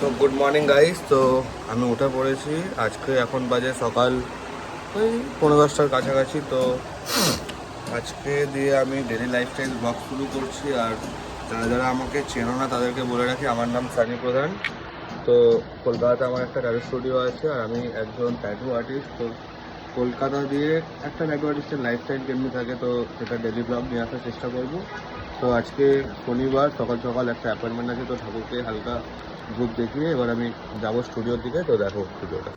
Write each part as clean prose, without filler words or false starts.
তো good morning guys. তো আমি উঠে পড়েছি। আজকে এখন বাজে সকাল ওই 10:15টার কাছাকাছি। তো আজকে দিয়ে আমি ডেলি লাইফস্টাইল ব্লগ শুরু করছি। আর যারা যারা আমাকে চেনো না তাদেরকে বলে রাখি, আমার নাম সানি প্রধান। তো কলকাতাতে আমার একটা ট্যাটু স্টুডিও আছে আর আমি একজন ট্যাটু আর্টিস্ট। তো কলকাতা দিয়ে একটা ট্যাটু আর্টিস্টের লাইফস্টাইল কেমনি থাকে তো সেটা ডেলি ব্লগ নিয়ে আসার চেষ্টা করব। তো আজকে শনিবার সকাল সকাল একটা অ্যাপয়েন্টমেন্ট আছে, তো ঠাকুরকে হালকা ধূপ দেখিয়ে এবার আমি যাবো স্টুডিওর দিকে। তো দেখো স্টুডিওটা।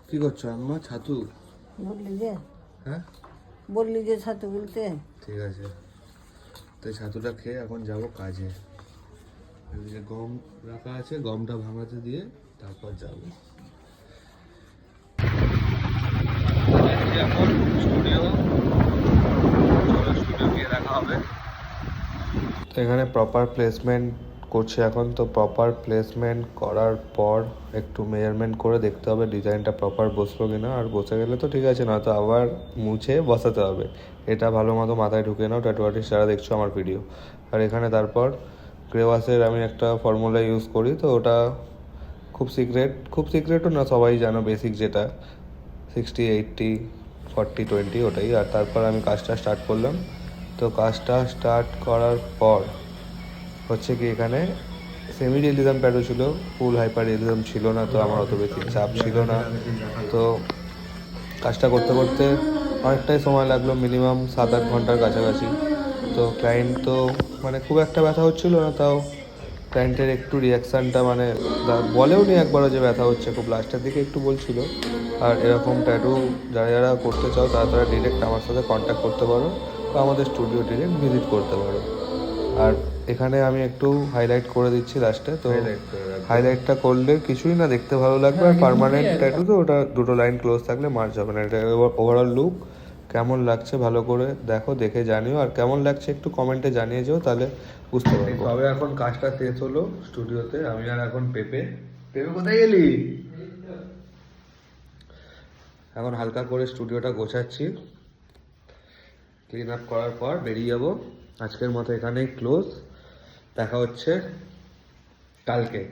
কি করছো আম্মা? ছাতু? বললি যে হ্যাঁ, বললি যে ছাতু বলতে ঠিক আছে। তো এই ছাতুটা খেয়ে এখন যাব কাজে। এদিকে গম রাখা আছে, গমটা ভাঙাতে দিয়ে তারপর যাব। এখন স্টুডিও, চলো স্টুডিও গিয়ে দেখা হবে। তো এখানে প্রপার প্লেসমেন্ট করছে এখন। তো প্রপার প্লেসমেন্ট করার পর একটু মেজারমেন্ট করে দেখতে হবে ডিজাইনটা প্রপার বসলো কিনা। আর বসে গেলে তো ঠিক আছে, নয়তো আবার মুছে বসাতে হবে। এটা ভালো মতো মাথায় ঢুকে নাও ট্যাটু আর্টিস্ট যারা দেখছো আমার ভিডিও। আর এখানে তারপর ক্রেওয়াসের আমি একটা ফর্মুলা ইউজ করি, তো ওটা খুব সিক্রেটও না, সবাই জানো বেসিক যেটা 60-80-40-20 ওটাই। আর তারপর আমি কাজটা স্টার্ট করলাম। তো কাজটা স্টার্ট করার পর হচ্ছে কি, এখানে সেমি রিয়েলিজম ট্যাটু ছিল, ফুল হাইপার রিয়েলিজম ছিল না। তো আমার অত বেশি চাপ ছিল না। তো কাজটা করতে করতে অনেকটাই সময় লাগলো, মিনিমাম 7-8 ঘন্টার কাছাকাছি। তো ক্লায়েন্ট তো মানে খুব একটা ব্যথা হচ্ছিল না, তাও ক্লায়েন্টের একটু রিয়াকশানটা মানে বলেও নি একবারও যে ব্যথা হচ্ছে, খুব লাস্টের দিকে একটু বলছিল। আর এরকম ট্যাটু যারা যারা করতে চাও তারা তারা ডিরেক্ট আমার সাথে কন্ট্যাক্ট করতে পারো বা আমাদের স্টুডিও ডিরেক্ট ভিজিট করতে পারো। আর এখানে আমি একটু হাইলাইট করে দিচ্ছি লাস্টে। তো হাইলাইটটা করলে কিছুই না, দেখতে ভালো লাগবে। আর পার্মানেন্ট ট্যাটু তো ওটা দুটো লাইন ক্লোজ থাকলে মার্চ হবে না। এটা ওভারঅল লুক কেমন লাগছে ভালো করে দেখো, দেখে জানিও। আর কেমন লাগছে একটু কমেন্টে জানিয়ে যাও, তাহলে বুঝতে পারবো। তবে এখন কাজটা শেষ হলো স্টুডিওতে। আমি আর এখন পেপে কোথায় গেলি? এখন হালকা করে স্টুডিওটা গোছাচ্ছি। ক্লিন আপ করার পর বেরিয়ে যাব। আজকের মতো এখানেই ক্লোজ। দেখা হচ্ছে কালকে।